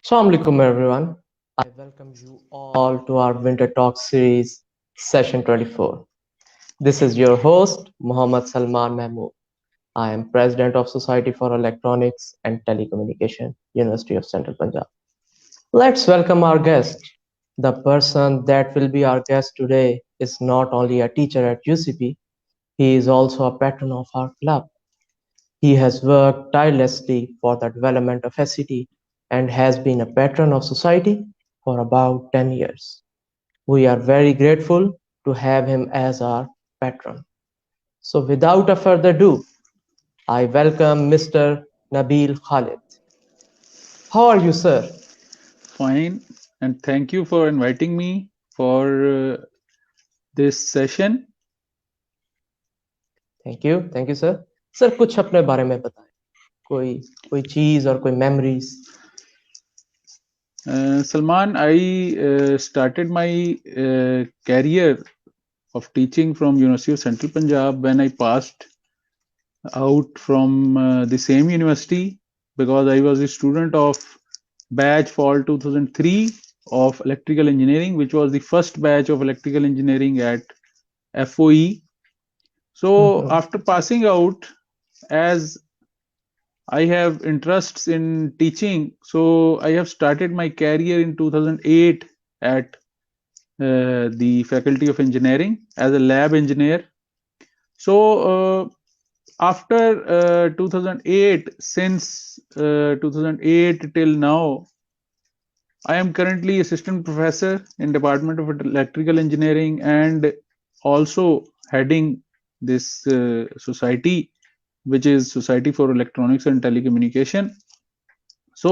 Assalamu alaikum everyone. I welcome you all to our Winter Talk series, session 24. This is your host, Muhammad Salman Mahmood. I am President of Society for Electronics and Telecommunication, University of Central Punjab. Let's welcome our guest. The person that will be our guest today is not only a teacher at UCP, he is also a patron of our club. He has worked tirelessly for the development of SCT and has been a patron of society for about 10 years. We are very grateful to have him as our patron. So without a further ado, I welcome Mr. Nabil Khalid. How are you, sir? Fine, and thank you for inviting me for this session. Thank you, sir. Sir, कुछ अपने बारे में बताएं. कोई कोई चीज और कोई memories. Salman, I started my career of teaching from University of Central Punjab when I passed out from the same university because I was a student of batch fall 2003 of electrical engineering, which was the first batch of electrical engineering at FOE. So Mhm. after passing out, as I have interests in teaching, so I have started my career in 2008 at the Faculty of Engineering as a lab engineer. So after 2008, since 2008 till now, I am currently assistant professor in Department of Electrical Engineering and also heading this society, which is Society for Electronics and Telecommunication. So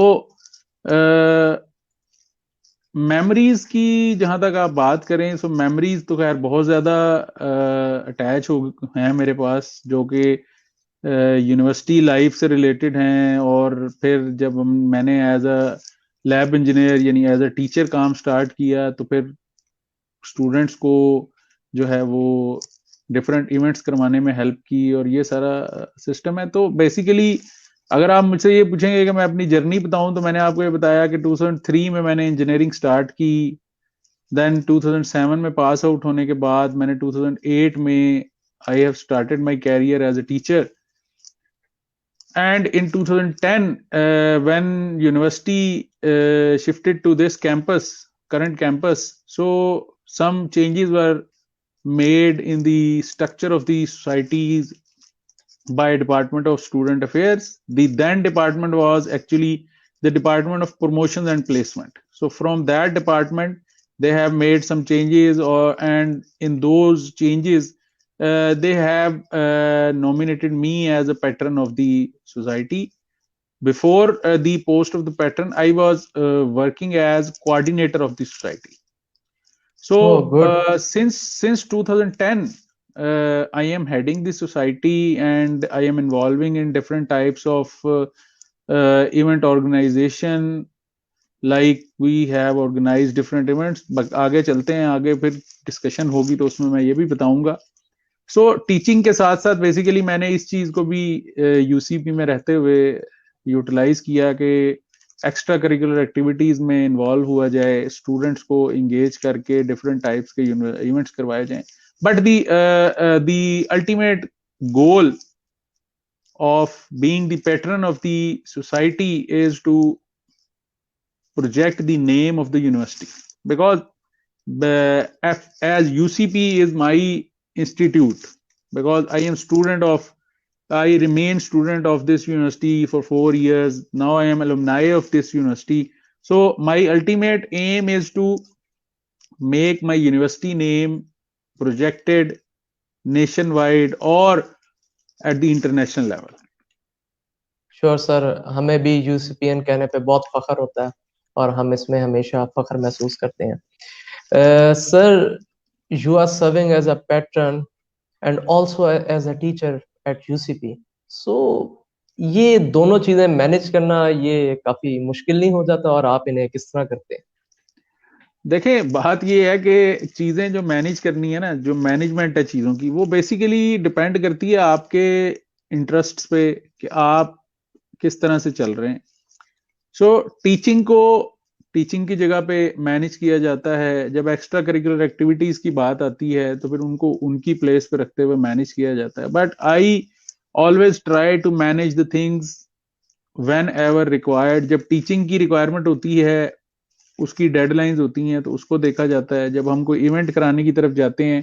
memories की जहां तक आप बात करें सो memories तो खैर बहुत ज़्यादा अटैच हो हैं मेरे पास जो कि यूनिवर्सिटी लाइफ से रिलेटेड हैं और फिर जब मैंने एज अ लैब इंजीनियर यानी एज अ टीचर काम स्टार्ट किया तो फिर स्टूडेंट्स को जो है वो डिफरेंट इवेंट्स करवाने में हेल्प की और ये सारा सिस्टम है तो बेसिकली अगर आप मुझसे ये पूछेंगे कि मैं अपनी जर्नी बताऊं तो मैंने आपको ये बताया कि 2003 में मैंने इंजीनियरिंग स्टार्ट की देन 2007 में पास आउट होने के बाद मैंने 2008 में I have started my career as a teacher and in 2010 when university shifted to this current campus so some changes were made in the structure of the societies by Department of Student Affairs. The then department was actually the Department of Promotions and Placement. So from that department, they have made some changes, and in those changes, they have nominated me as a patron of the society. Before the post of the patron, I was working as coordinator of the society. Oh, So good. since 2010, I am heading the society and I am involving in different types of event organization. Like we have organized different events. But आगे चलते हैं आगे फिर discussion होगी तो उसमें मैं ये भी बताऊंगा. सो टीचिंग के साथ साथ बेसिकली मैंने इस चीज को भी यूसीपी में रहते हुए यूटिलाइज किया कि एक्स्ट्रा करिकुलर एक्टिविटीज में इन्वॉल्व हुआ जाए स्टूडेंट्स को इंगेज करके डिफरेंट टाइप्स के इवेंट्स करवाए जाएं but the ultimate goal of being the patron of the society is to project the name of the university because as UCP is my institute because I am student of I remain student of this university for 4 years. Now I am alumni of this university. So my ultimate aim is to make my university name projected nationwide or at the international level. Sure sir, हमें भी UCPN कहने पे बहुत फख्र होता है और हम इसमें हमेशा फख्र महसूस करते हैं. Sir, you are serving as a patron and also as a teacher at UCP. So ये दोनों चीजें मैनेज करना ये काफी मुश्किल नहीं हो जाता और आप इन्हें किस तरह करते हैं? देखें बात ये है कि चीजें जो मैनेज करनी है ना जो मैनेजमेंट है चीजों की वो बेसिकली डिपेंड करती है आपके इंटरेस्ट पे कि आप किस तरह से चल रहे हैं सो टीचिंग की जगह पे मैनेज किया जाता है। जब एक्स्ट्रा करिकुलर एक्टिविटीज की बात आती है तो फिर उनको उनकी प्लेस पे रखते हुए मैनेज किया जाता है। But I always try to manage the things whenever required. जब टीचिंग की रिक्वायरमेंट होती है, उसकी डेडलाइंस होती हैं, तो उसको देखा जाता है। जब हम कोई इवेंट कराने की तरफ जाते हैं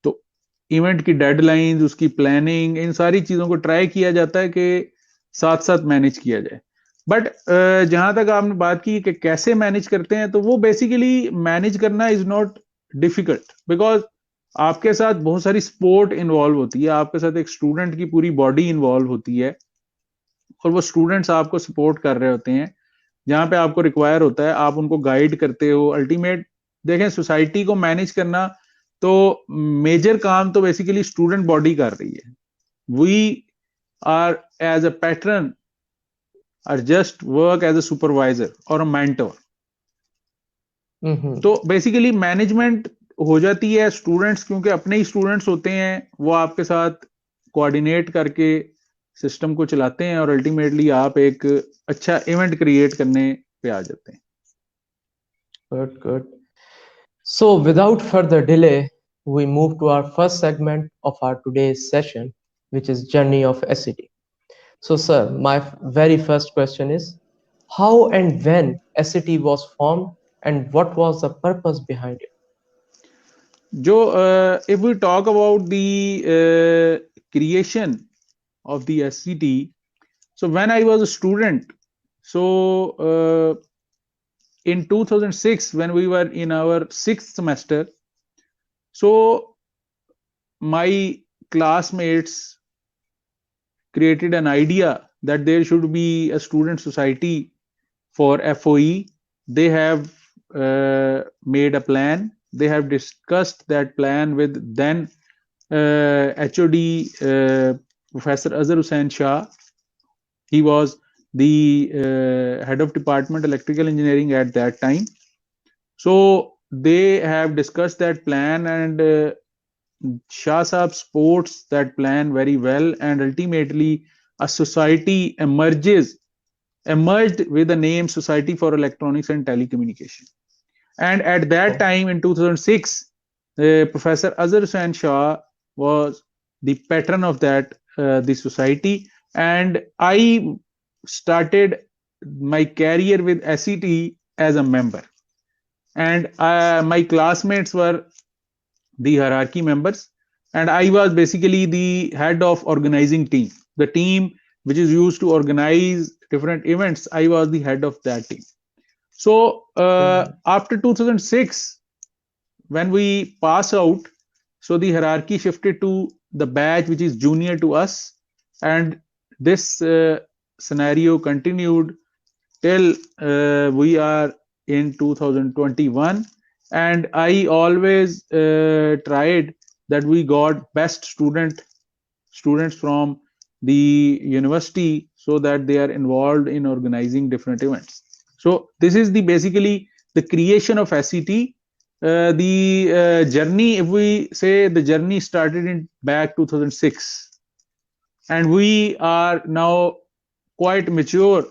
तो इवेंट की डेडलाइंस, उसकी प्लानिंग, इन सारी चीजों को ट्राई किया जाता है कि साथ साथ मैनेज किया जाए। बट जहां तक आपने बात की कि कैसे मैनेज करते हैं, तो वो बेसिकली मैनेज करना इज नॉट डिफिकल्ट, बिकॉज आपके साथ बहुत सारी सपोर्ट इन्वॉल्व होती है, आपके साथ एक स्टूडेंट की पूरी बॉडी इन्वॉल्व होती है, और वो स्टूडेंट्स आपको सपोर्ट कर रहे होते हैं। जहां पे आपको रिक्वायर होता है आप उनको गाइड करते हो। अल्टीमेट देखें, सोसाइटी को मैनेज करना तो मेजर काम तो बेसिकली स्टूडेंट बॉडी कर रही है। We are as a pattern are just work as a supervisor और अ मेंटर। Mm-hmm. तो बेसिकली मैनेजमेंट हो जाती है। स्टूडेंट्स क्योंकि अपने ही स्टूडेंट्स होते हैं, वो आपके साथ कोऑर्डिनेट करके सिस्टम को चलाते हैं, और अल्टीमेटली आप एक अच्छा इवेंट क्रिएट करने पे आ जाते हैं। Good, good. So, without further delay, we move to our first segment of our today's session, which is Journey of SCT. So, sir, my very first question is, how and when SCT was formed and what was the purpose behind it? जो if we talk about the creation of the SCT, so when I was a student, so in 2006 when we were in our 6th semester, so my classmates created an idea that there should be a student society for FOE. They have made a plan. They have discussed that plan with then HOD Professor Azhar Hussain Shah. He was the head of department electrical engineering at that time. So they have discussed that plan, and Shah Saab supports that plan very well, and ultimately a society emerged with the name Society for Electronics and Telecommunication. And at that time in 2006, Professor Azhar Hussain Shah was the patron of that the society, and I started my career with SCT as a member, and my classmates were the hierarchy members, and I was basically the head of organizing team. The team which is used to organize different events, I was the head of that team. So after 2006, when we pass out, so the hierarchy shifted to the batch which is junior to us, and this scenario continued till we are in 2021. And I always tried that we got best students from the university, so that they are involved in organizing different events. So this is the basically the creation of SCT. The journey, if we say, the journey started in back 2006, and we are now quite mature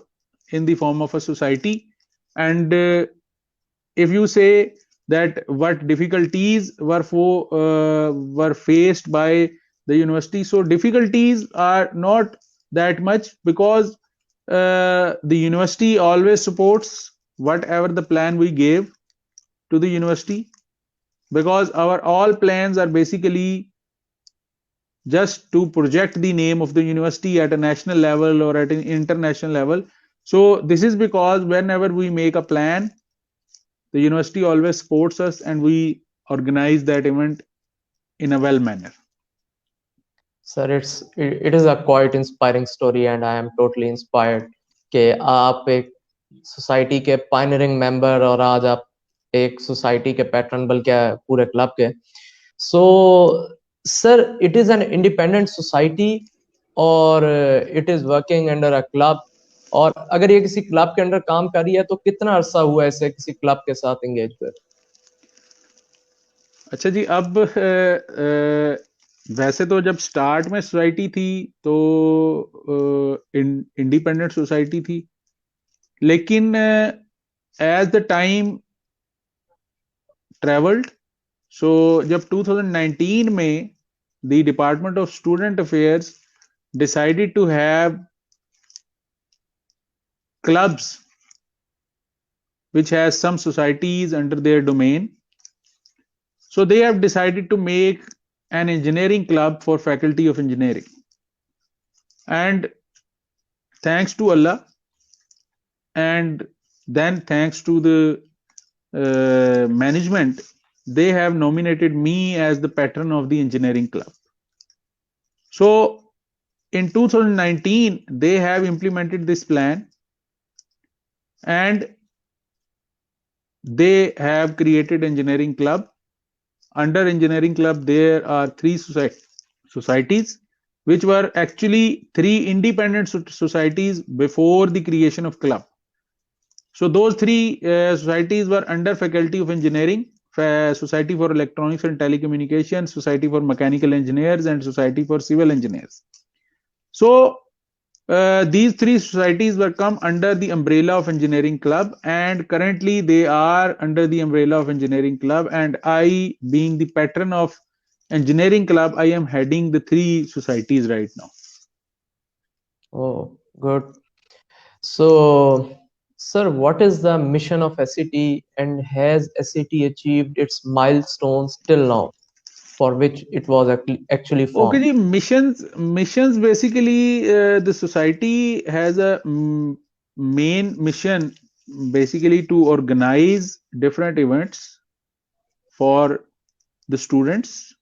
in the form of a society. And if you say that what difficulties were faced by the university, so difficulties are not that much, because the university always supports whatever the plan we gave to the university, because our all plans are basically just to project the name of the university at a national level or at an international level. So this is because whenever we make a plan, the university always supports us, and we organize that event in a well manner. Sir, it is a quite inspiring story, and I am totally inspired कि आप एक society के pioneering member और आज आप एक society के pattern बल्कि पूरे क्लब के। So sir, it is an independent society और it is working under a club, और अगर ये किसी क्लब के अंडर काम कर रही है तो कितना अरसा हुआ ऐसे किसी क्लब के साथ एंगेज हुए? अच्छा जी, अब वैसे तो जब स्टार्ट में सोसाइटी थी तो इंडिपेंडेंट सोसाइटी थी, लेकिन एज द टाइम ट्रेवल्ड, सो जब 2019 में the department of student affairs decided to have clubs which has some societies under their domain, so they have decided to make an engineering club for faculty of engineering. And thanks to Allah, and then thanks to the management, they have nominated me as the patron of the engineering club. So in 2019 they have implemented this plan, and they have created engineering club. Under engineering club there are three societies, which were actually three independent societies before the creation of club. So those three societies were under faculty of engineering: Society for Electronics and Telecommunications, Society for Mechanical Engineers, and Society for Civil Engineers. So these three societies were come under the umbrella of engineering club, and currently they are under the umbrella of engineering club, and I, being the patron of engineering club, I am heading the three societies right now. Oh, good. So, sir, what is the mission of SET, and has SET achieved its milestones till now, for which it was actually Okay, formed? missions basically, the society has a main mission basically to organize different events for the students,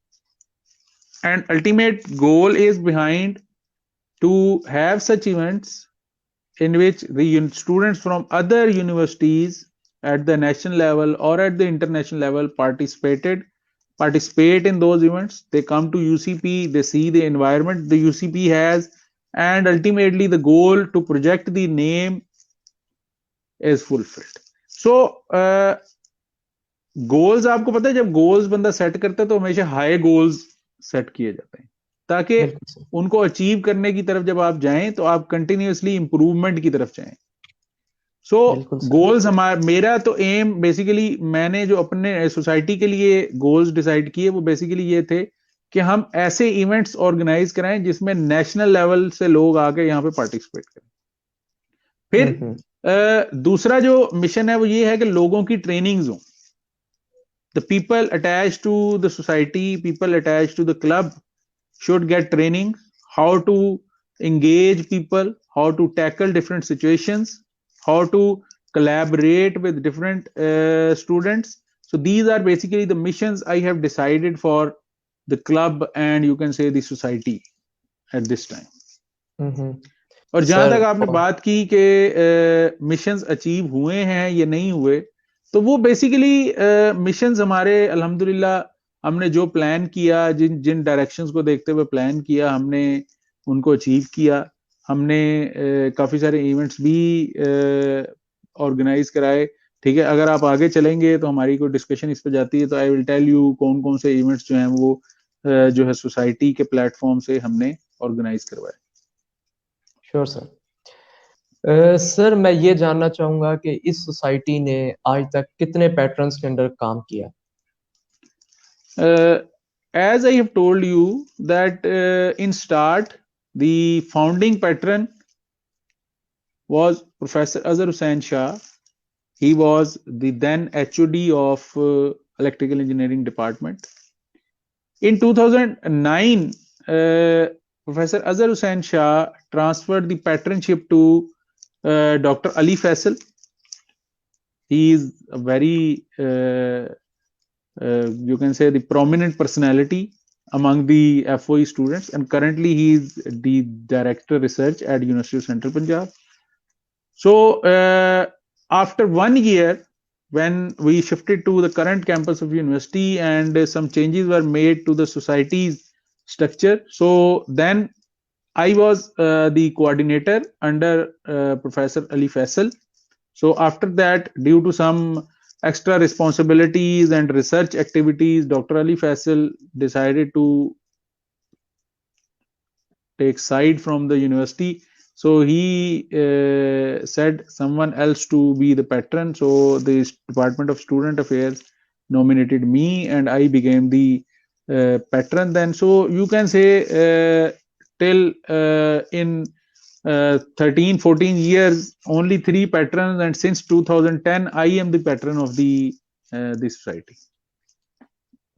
and ultimate goal is behind to have such events in which the students from other universities at the national level or at the international level participate in those events. They come to UCP, they see the environment the UCP has, and ultimately the goal to project the name is fulfilled. So goals, आपको पता है जब goals बंदा set करता है तो हमेशा high goals set किए जाते हैं, ताकि बिल्कुल सर। उनको अचीव करने की तरफ जब आप जाएं तो आप कंटिन्यूअसली इंप्रूवमेंट की तरफ जाएं. सो बिल्कुल सर। गोल्स मेरा तो एम बेसिकली, मैंने जो अपने सोसाइटी के लिए गोल्स डिसाइड किए वो बेसिकली ये थे कि हम ऐसे इवेंट्स ऑर्गेनाइज कराएं जिसमें नेशनल लेवल से लोग आके यहाँ पे पार्टिसिपेट करें. फिर दूसरा जो मिशन है वो ये है कि लोगों की ट्रेनिंग्स हो. The people attached to the society, people attached to the club should get training how to engage people, how to tackle different situations, how to collaborate with different students. So these are basically the missions I have decided for the club and you can say the society at this time. और जहां तक आपने बात की कि missions achieve हुए हैं या नहीं हुए, तो वो बेसिकली मिशंस हमारे अल्हम्दुलिल्लाह हमने जो प्लान किया, जिन डायरेक्शंस को देखते हुए प्लान किया, हमने उनको अचीव किया. हमने काफी सारे इवेंट्स भी ऑर्गेनाइज कराए. ठीक है, अगर आप आगे चलेंगे तो हमारी कोई डिस्कशन इस पे जाती है तो आई विल टेल यू कौन कौन से इवेंट्स जो हैं वो जो है सोसाइटी के प्लेटफॉर्म से हमने ऑर्गेनाइज करवाए. Sure sir. सर मैं ये जानना चाहूंगा कि इस सोसाइटी ने आज तक कितने पैटर्न्स के अंडर काम किया? As I have told you that in start the founding patron was Professor Azhar Hussain Shah. He was the then HOD of Electrical Engineering Department. In 2009, Professor Azhar Hussain Shah transferred the patronship to Dr. Ali Faisal. He is a very you can say the prominent personality among the FOE students, and currently he is the director research at University of Central Punjab. So after 1 year, when we shifted to the current campus of university and some changes were made to the society's structure, so then I was the coordinator under Professor Ali Faisal. So after that, due to some extra responsibilities and research activities, Dr. Ali Faisal decided to take side from the university So he said someone else to be the patron. So the Department of Student Affairs nominated me, and I became the patron then. So you can say till in 13 14 years only 3 patrons, and since 2010 I am the patron of the society.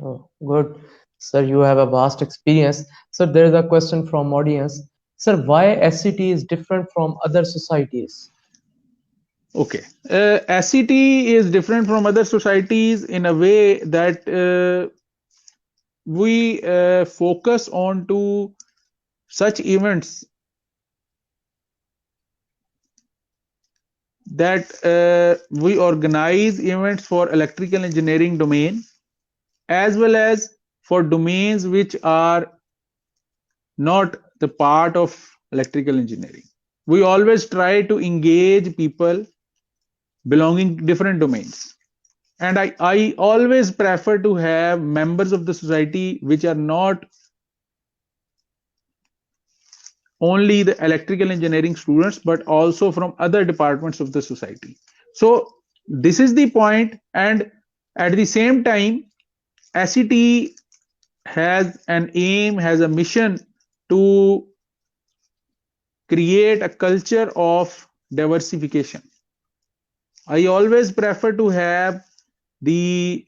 Oh, good. Sir, you have a vast experience. Sir, there is a question from audience. Sir, why SCT is different from other societies? Okay. SCT is different from other societies in a way that we focus on to such events that we organize events for electrical engineering domain, as well as for domains which are not the part of electrical engineering. We always try to engage people belonging to different domains. And I always prefer to have members of the society which are not only the electrical engineering students, but also from other departments of the society. So this is the point. And at the same time, SCT has an aim, has a mission to create a culture of diversification. I always prefer to have the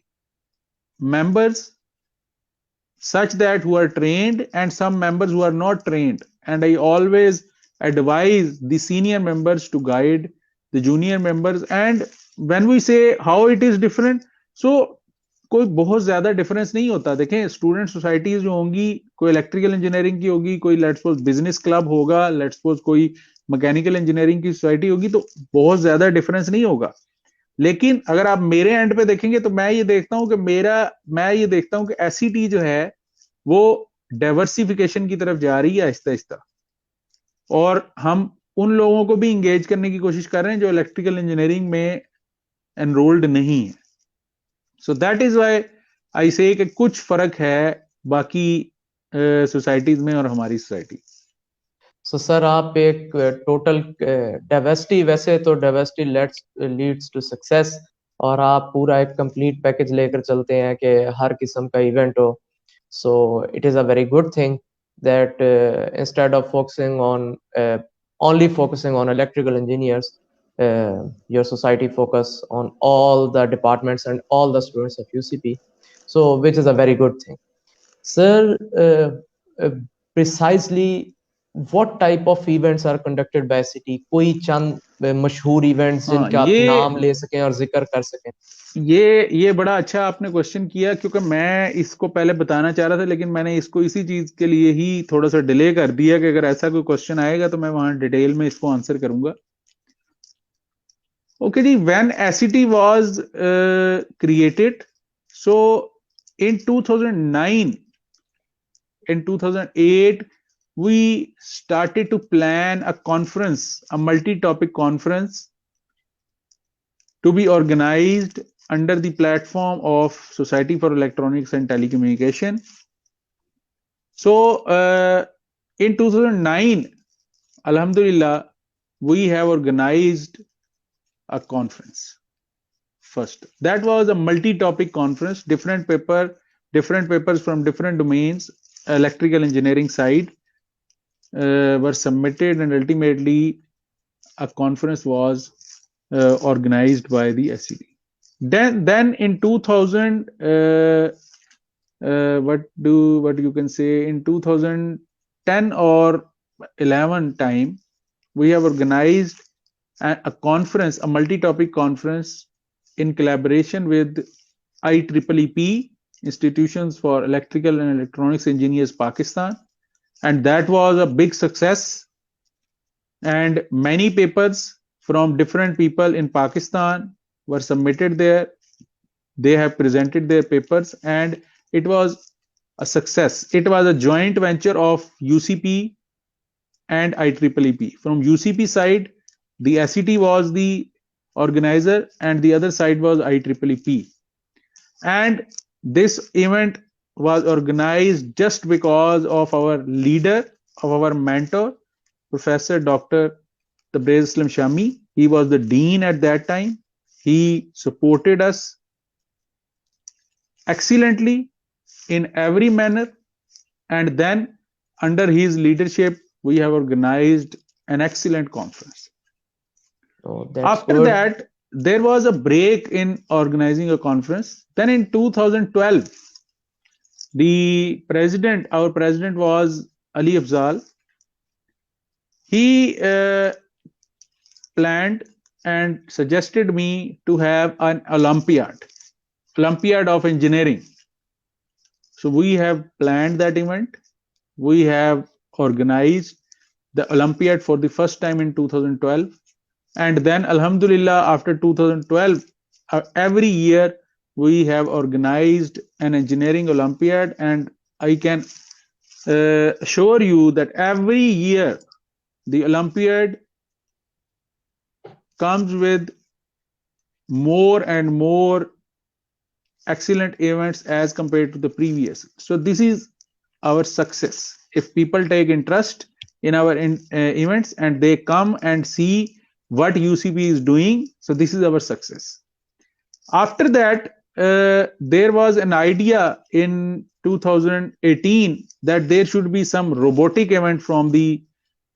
members such that who are trained and some members who are not trained, and I always advise the senior members to guide the junior members. And when we say how it is different, so कोई बहुत ज्यादा difference नहीं होता. देखें, student societies जो होंगी, कोई electrical engineering की होगी, कोई लेट्स सपोज बिजनेस क्लब होगा, लेट्स सपोज कोई मैकेनिकल इंजीनियरिंग की सोसाइटी होगी, तो बहुत ज्यादा डिफरेंस नहीं होगा. लेकिन अगर आप मेरे एंड पे देखेंगे तो मैं ये देखता हूं कि एससीटी जो है वो डाइवर्सिफिकेशन की तरफ जा रही है आहिस्ता आहिस्ता, और हम उन लोगों को भी इंगेज करने की कोशिश कर रहे हैं जो इलेक्ट्रिकल इंजीनियरिंग में एनरोल्ड नहीं है. So that is why I से कि कुछ फर्क है बाकी सोसाइटीज में और हमारी सोसाइटी. सो सर, आप एक टोटल डाइवर्सिटी, वैसे तो डाइवर्सिटी लीड्स टू सक्सेस, और आप पूरा एक कंप्लीट पैकेज लेकर चलते हैं कि हर किस्म का इवेंट हो. So it is a very good thing that instead of focusing on only focusing on electrical engineers, your society focus on all the departments and all the students of UCP, so which is a very good thing. Sir, precisely what type of events are conducted by SCT? कोई चंद मशहूर events जिनके आप नाम ले सकें और जिक्र कर सकें. ये बड़ा अच्छा आपने क्वेश्चन किया, क्योंकि मैं इसको पहले बताना चाह रहा था, लेकिन मैंने इसको इसी चीज के लिए ही थोड़ा सा डिले कर दिया कि अगर ऐसा कोई क्वेश्चन आएगा तो मैं वहां डिटेल में इसको आंसर करूंगा. Okay ji, when SCT was created, so in 2009, in 2008 we started to plan a conference, a multi-topic conference to be organized under the platform of Society for Electronics and Telecommunication. So in 2009, alhamdulillah, we have organized a conference. First, that was a multi-topic conference, different papers from different domains, electrical engineering side were submitted, and ultimately a conference was organized by the SCT. Then in 2000, what you can say, in 2010 or 11 time, we have organized a conference, a multi-topic conference in collaboration with IEEE, Institutions for Electrical and Electronics Engineers Pakistan, and that was a big success, and many papers from different people in Pakistan were submitted there. They have presented their papers and it was a success. It was a joint venture of UCP and IEEE. From UCP side, the SCT was the organizer and the other side was IEEE. And this event was organized just because of our leader, of our mentor, Professor Dr. Tabriz Islam Shami. He was the dean at that time. He supported us excellently in every manner. And then, under his leadership, we have organized an excellent conference. Oh, that's After good. that, there was a break in organizing a conference. Then in 2012, our president was Ali Afzal. He planned and suggested me to have an Olympiad of engineering. So we have planned that event. We have organized the Olympiad for the first time in 2012. And then, Alhamdulillah, after 2012, every year we have organized an engineering Olympiad. And I can assure you that every year the Olympiad comes with more and more excellent events as compared to the previous. So this is our success. If people take interest in our events and they come and see what UCP is doing, so this is our success. After that, there was an idea in 2018 that there should be some robotic event from the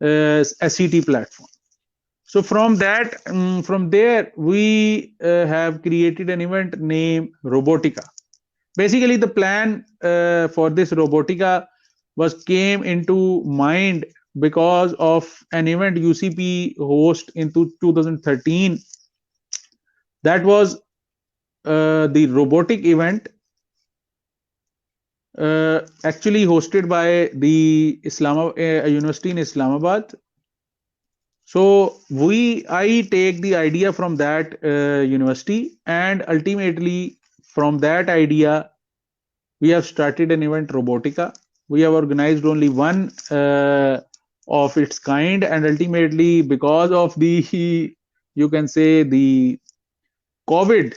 SCT platform. So from there, we have created an event named Robotica. Basically, the plan for this Robotica came into mind because of an event UCP host in 2013. That was the robotic event actually hosted by the University in Islamabad. So I take the idea from that university, and ultimately from that idea, we have started an event, Robotica. We have organized only one of its kind, and ultimately, because of the, you can say, the COVID,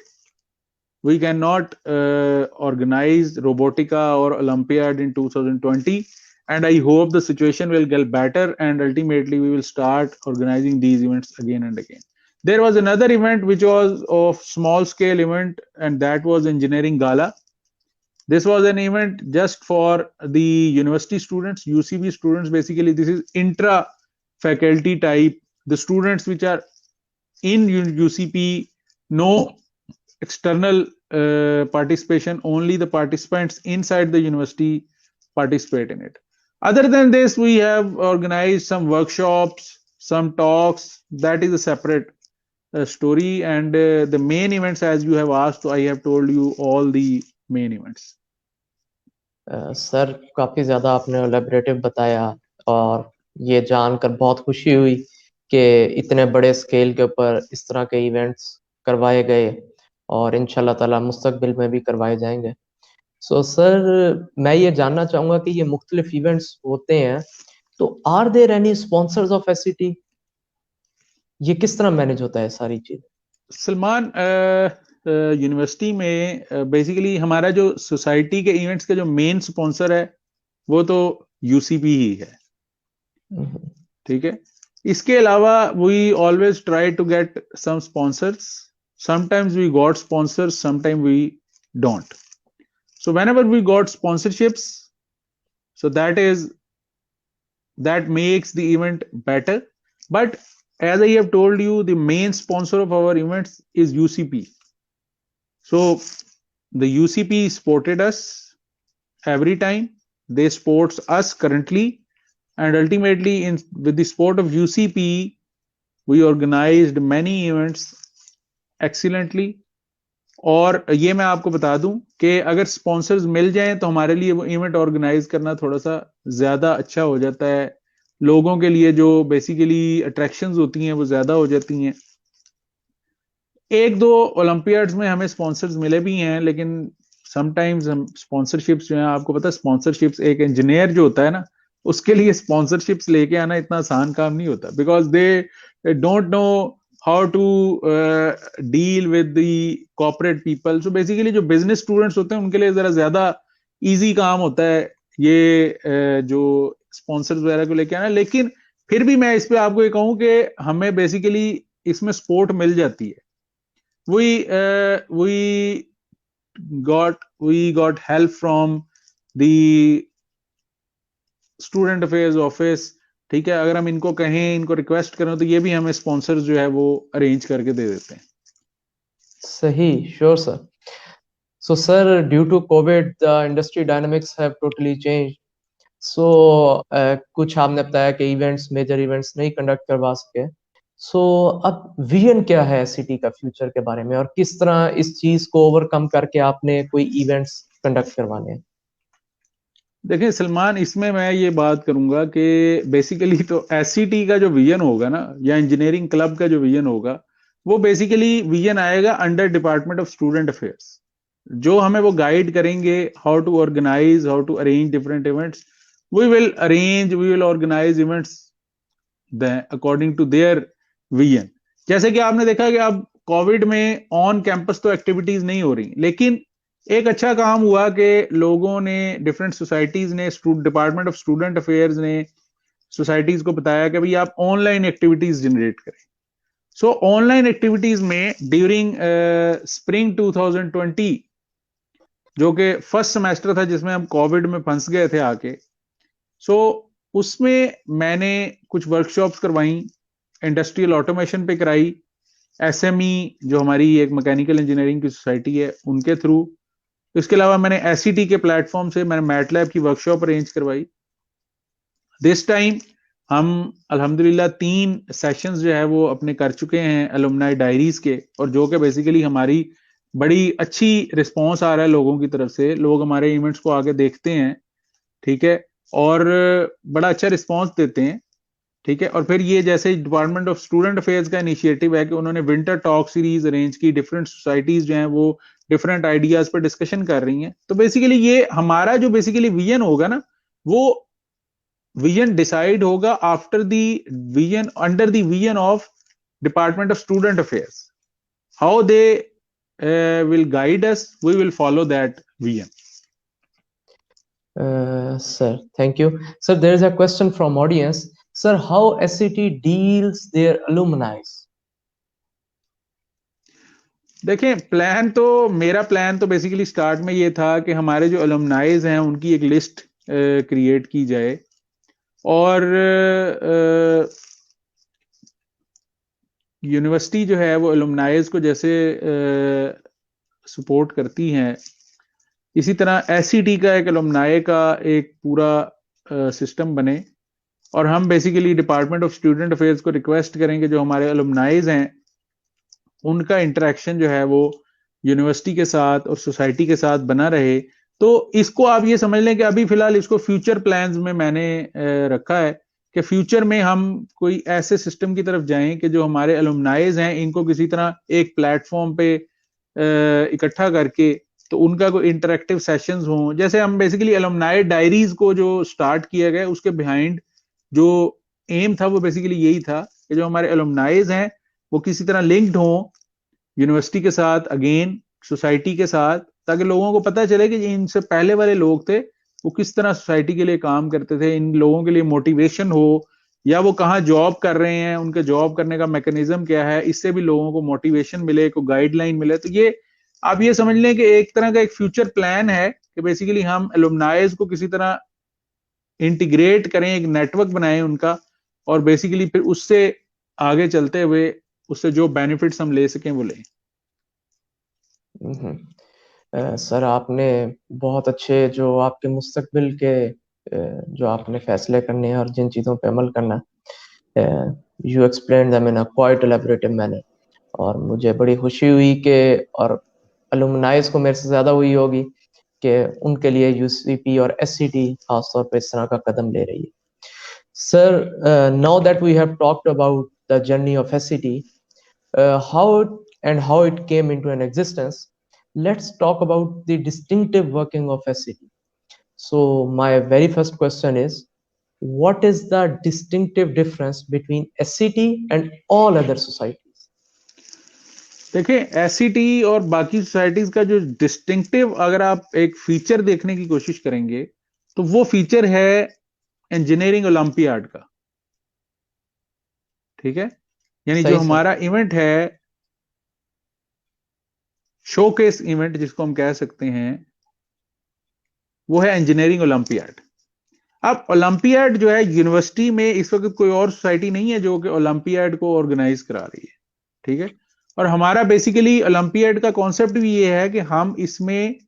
we cannot organize Robotica or Olympiad in 2020. And I hope the situation will get better, and ultimately we will start organizing these events again and again. There was another event which was of small scale event, and that was Engineering Gala. This was an event just for the university students, UCB students. Basically, this is intra faculty type. The students which are in UCP, no external participation, only the participants inside the university participate in it. Other than this, we have organized some workshops, some talks. That is a separate story. And the main events, as you have asked, I have told you all the main events. Sir काफी ज्यादा आपने एलेबरेटिव बताया, और ये जानकर बहुत खुशी हुई कि इतने बड़े स्केल के ऊपर इस तरह के इवेंट्स करवाए गए, और इंशाल्लाह ताला मुस्तकबिल में भी करवाए जाएंगे। सो सर, मैं ये जानना चाहूंगा कि ये मुख्तलिफ इवेंट्स होते हैं, तो are there any sponsors of SCT? ये किस तरह मैनेज होता है सारी चीज? सलमान, यूनिवर्सिटी में बेसिकली हमारा जो सोसाइटी के इवेंट्स का जो मेन स्पॉन्सर है वो तो यूसीपी ही है, ठीक है। इसके अलावा we always try to get some sponsors. Sometimes we got sponsors, sometime we don't. So whenever we got sponsorships, so that makes the event better. But as I have told you, the main sponsor of our events is UCP. So the UCP supported us every time. They support us currently, and ultimately with the support of UCP, we organized many events excellently. और ये मैं आपको बता दूं कि अगर sponsors मिल जाएं तो हमारे लिए वो इवेंट ऑर्गेनाइज करना थोड़ा सा ज्यादा अच्छा हो जाता है. लोगों के लिए जो बेसिकली अट्रैक्शंस होती हैं वो ज्यादा हो जाती हैं. एक दो ओलंपियाड्स में हमें स्पॉन्सर्स मिले भी हैं, लेकिन समटाइम्स हम स्पॉन्सरशिप्स जो है, आपको पता है स्पॉन्सरशिप्स, एक इंजीनियर जो होता है ना, उसके लिए स्पॉन्सरशिप्स लेके आना इतना आसान काम नहीं होता, because they don't know how to deal with the corporate people. So basically जो business students होते हैं उनके लिए जरा ज्यादा easy काम होता है ये जो sponsors वगैरह को लेके आना. लेकिन फिर भी मैं इस पे आपको ये कहूं कि हमें बेसिकली इसमें सपोर्ट मिल जाती है. We got help from the student affairs office. ठीक है, अगर हम इनको कहें, इनको रिक्वेस्ट करें, तो ये भी हमें स्पॉन्सर जो है वो अरेंज करके दे देते हैं. सही, sure sir. So, sir, due to COVID, the industry dynamics have totally changed. So, कुछ आपने बताया कि इवेंट्स, मेजर इवेंट्स नहीं कंडक्ट करवा सके. सो अब विजन क्या है एससीटी का फ्यूचर के बारे में, और किस तरह इस चीज को ओवरकम करके आपने कोई इवेंट्स कंडक्ट करवाने हैं? देखिए सलमान, इसमें मैं ये बात करूंगा कि बेसिकली तो एससीटी का जो विजन होगा ना, या इंजीनियरिंग क्लब का जो विजन होगा, वो बेसिकली विजन आएगा under department of student affairs. जो हमें वो गाइड करेंगे how to organise, how to arrange different events. We will organise events according to their vision. जैसे कि आपने देखा कि अब कोविड में ऑन कैंपस तो एक्टिविटीज नहीं हो रही, लेकिन एक अच्छा काम हुआ कि लोगों ने, डिफरेंट सोसाइटीज ने, डिपार्टमेंट ऑफ स्टूडेंट अफेयर्स ने सोसाइटीज को बताया कि भाई आप ऑनलाइन एक्टिविटीज जनरेट करें. सो ऑनलाइन एक्टिविटीज में ड्यूरिंग स्प्रिंग 2020, जो कि फर्स्ट सेमेस्टर था जिसमें हम कोविड में फंस गए थे आके, सो उसमें मैंने कुछ वर्कशॉप्स करवाई, इंडस्ट्रियल ऑटोमेशन पे कराई, एसएमई जो हमारी एक मैकेनिकल इंजीनियरिंग की सोसाइटी है उनके थ्रू. इसके अलावा मैंने एससीटी के प्लेटफॉर्म से मैंने मैटलैब की वर्कशॉप अरेंज करवाई. दिस टाइम हम अल्हम्दुलिल्लाह 3 सेशंस जो है वो अपने कर चुके हैं अलुमनाई डायरीज के, और जो कि बेसिकली हमारी बड़ी अच्छी रिस्पांस आ रहा है लोगों की तरफ से. लोग हमारे इवेंट्स को आगे देखते हैं, ठीक है, और बड़ा अच्छा रिस्पांस देते हैं. ठीक है, और फिर ये जैसे डिपार्टमेंट ऑफ स्टूडेंट अफेयर्स का इनिशिएटिव है कि उन्होंने विंटर टॉक सीरीज अरेंज की, डिफरेंट सोसाइटीज जो हैं वो डिफरेंट आइडियाज पर डिस्कशन कर रही हैं. तो बेसिकली ये हमारा जो बेसिकली विजन होगा ना, वो विजन डिसाइड होगा after the vision, under the vision of department of student affairs. How they will guide us, we will follow that vision. Sir, thank you. Sir, there is a question from audience. Sir, how SCT deals their alumni? देखें, मेरा plan तो basically start में ये था कि हमारे जो अलुमनाइज हैं उनकी एक लिस्ट क्रिएट की जाए, और यूनिवर्सिटी जो है वो अलुमनाइज को जैसे सपोर्ट करती हैं, इसी तरह एससीटी का एक अलुमनाई का एक पूरा सिस्टम बने. और हम basically department of student affairs को रिक्वेस्ट करेंगे जो हमारे अलुमनाइज हैं उनका इंटरेक्शन जो है वो यूनिवर्सिटी के साथ और सोसाइटी के साथ बना रहे. तो इसको आप ये समझ लें कि अभी फिलहाल इसको फ्यूचर प्लान्स में मैंने रखा है कि फ्यूचर में हम कोई ऐसे सिस्टम की तरफ जाएं कि जो हमारे अलुमनाइज हैं इनको किसी तरह एक प्लेटफॉर्म पे इकट्ठा करके, तो उनका कोई इंटरेक्टिव सेशंस हों. जैसे हम बेसिकली अलुमनाई डायरीज को जो स्टार्ट किया गया उसके बिहाइंड जो एम था वो बेसिकली यही था कि जो हमारे अलुमनाइज हैं वो किसी तरह लिंक्ड हों यूनिवर्सिटी के साथ, अगेन सोसाइटी के साथ, ताकि लोगों को पता चले कि इनसे पहले वाले लोग थे वो किस तरह सोसाइटी के लिए काम करते थे, इन लोगों के लिए मोटिवेशन हो, या वो कहाँ जॉब कर रहे हैं, उनके जॉब करने का मैकेनिज्म क्या है, इससे भी लोगों को मोटिवेशन मिले, को गाइडलाइन मिले. तो ये आप ये समझ लें कि एक तरह का एक फ्यूचर प्लान है कि बेसिकली हम एलुमनाइज को किसी तरह इंटीग्रेट करें, एक नेटवर्क बनाएं उनका, और बेसिकली फिर उससे आगे चलते हुए उससे जो बेनिफिट्स हम ले सकें वो लें. सर, आपने बहुत अच्छे जो आपके मुस्तकबिल के जो आपने फैसले करने हैं और जिन चीज़ों पे अमल करना है, you explain them in a quite elaborative manner. और मुझे बड़ी खुशी हुई कि, और अलुमनाइज को मेरे से ज़्यादा हुई होगी कि उनके लिए यूसीपी और एससीटी खासतौर पे इस तरह का कदम ले रही है. Sir, now that we have talked about the journey of SCT, how it came into an existence, let's talk about the distinctive working of SCT. So my very first question is, what is the distinctive difference between SCT and all other societies? देखिए, एससीटी और बाकी societies का जो distinctive अगर आप एक feature देखने की कोशिश करेंगे तो वो फीचर है इंजीनियरिंग ओलंपियाड का. ठीक है, यानी जो सही सर। हमारा इवेंट है, शोकेस इवेंट जिसको हम कह सकते हैं, वो है इंजीनियरिंग ओलंपियाड। अब ओलंपियाड जो है, यूनिवर्सिटी में इस वक्त कोई और सोसाइटी नहीं है जो कि ओलंपियाड को ऑर्गेनाइज करा रही है, ठीक है। और हमारा बेसिकली ओलंपियाड का कॉन्सेप्ट भी ये है कि हम इसमें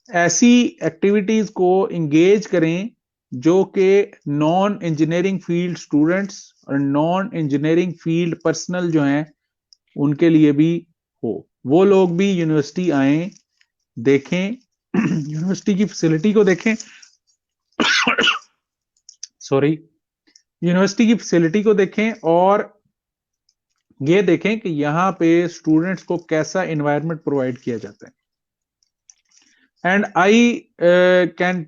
ऐसी एक्टिविटीज को इंगेज करें जो कि नॉन इंजीनियरिंग फील्ड स्टूडेंट्स और नॉन इंजीनियरिंग फील्ड पर्सनल जो हैं उनके लिए भी हो, वो लोग भी यूनिवर्सिटी आए, देखें, यूनिवर्सिटी की फैसिलिटी को देखें, सॉरी, यूनिवर्सिटी की फैसिलिटी को देखें और ये देखें कि यहाँ पे स्टूडेंट्स को कैसा एनवायरनमेंट प्रोवाइड किया जाता है। And I can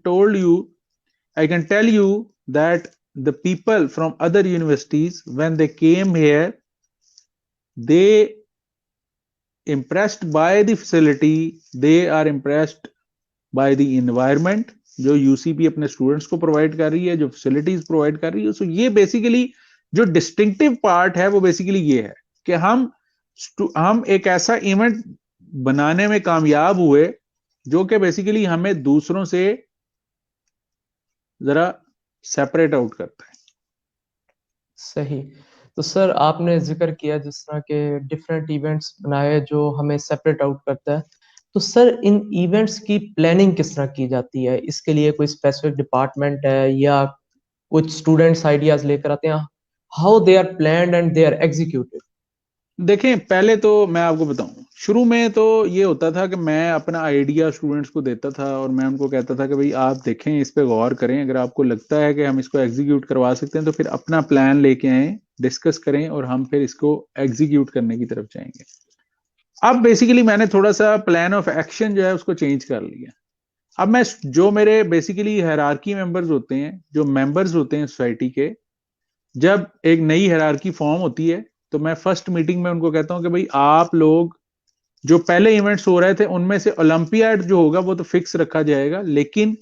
tell you that the people from other universities, when they came here, they impressed by the facility, they are impressed by the environment जो यूसीपी अपने स्टूडेंट्स को provide कर रही है, जो फैसिलिटीज प्रोवाइड कर रही है। सो ये बेसिकली जो डिस्टिंक्टिव पार्ट है वो बेसिकली ये है कि हम एक ऐसा इवेंट बनाने में कामयाब हुए जो कि बेसिकली हमें दूसरों से जरा सेपरेट आउट करता है। सही। तो सर आपने जिक्र किया जिस तरह के डिफरेंट इवेंट्स बनाए जो हमें सेपरेट आउट करता है, तो सर इन इवेंट्स की प्लानिंग किस तरह की जाती है? इसके लिए कोई स्पेसिफिक डिपार्टमेंट है या कुछ स्टूडेंट्स आइडियाज लेकर आते हैं? How they are planned and they are executed? देखें, पहले तो मैं आपको बताऊं, शुरू में तो ये होता था कि मैं अपना आइडिया स्टूडेंट्स को देता था और मैं उनको कहता था कि भाई आप देखें, इस पे गौर करें, अगर आपको लगता है कि हम इसको एग्जीक्यूट करवा सकते हैं तो फिर अपना प्लान लेके आए, डिस्कस करें और हम फिर इसको एग्जीक्यूट करने की तरफ जाएंगे। अब बेसिकली मैंने थोड़ा सा प्लान ऑफ एक्शन जो है उसको चेंज कर लिया। अब मैं जो मेरे बेसिकली हायरार्की मेंबर्स होते हैं, जो मेंबर्स होते हैं सोसाइटी के, जब एक नई हायरार्की फॉर्म होती है तो मैं फर्स्ट मीटिंग में उनको कहता हूं कि भाई आप लोग जो पहले इवेंट्स हो रहे थे उनमें से ओलंपियाड जो होगा वो तो फिक्स रखा जाएगा, लेकिन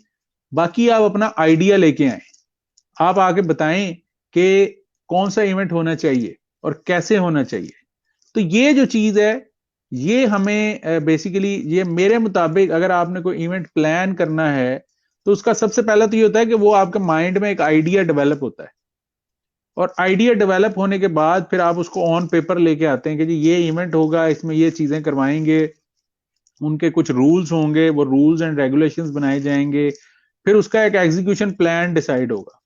बाकी आप अपना आइडिया लेके आए, आप आके बताएं कि कौन सा इवेंट होना चाहिए और कैसे होना चाहिए। तो ये जो चीज है ये हमें बेसिकली, ये मेरे मुताबिक अगर आपने कोई इवेंट प्लान करना है तो उसका सबसे पहला तो ये होता है कि वो आपके माइंड में एक आइडिया डेवलप होता है, और आइडिया डेवलप होने के बाद फिर आप उसको ऑन पेपर लेके आते हैं कि जी ये इवेंट होगा, इसमें ये चीजें करवाएंगे, उनके कुछ रूल्स होंगे, वो रूल्स एंड रेगुलेशंस बनाए जाएंगे, फिर उसका एक एग्जीक्यूशन प्लान डिसाइड होगा।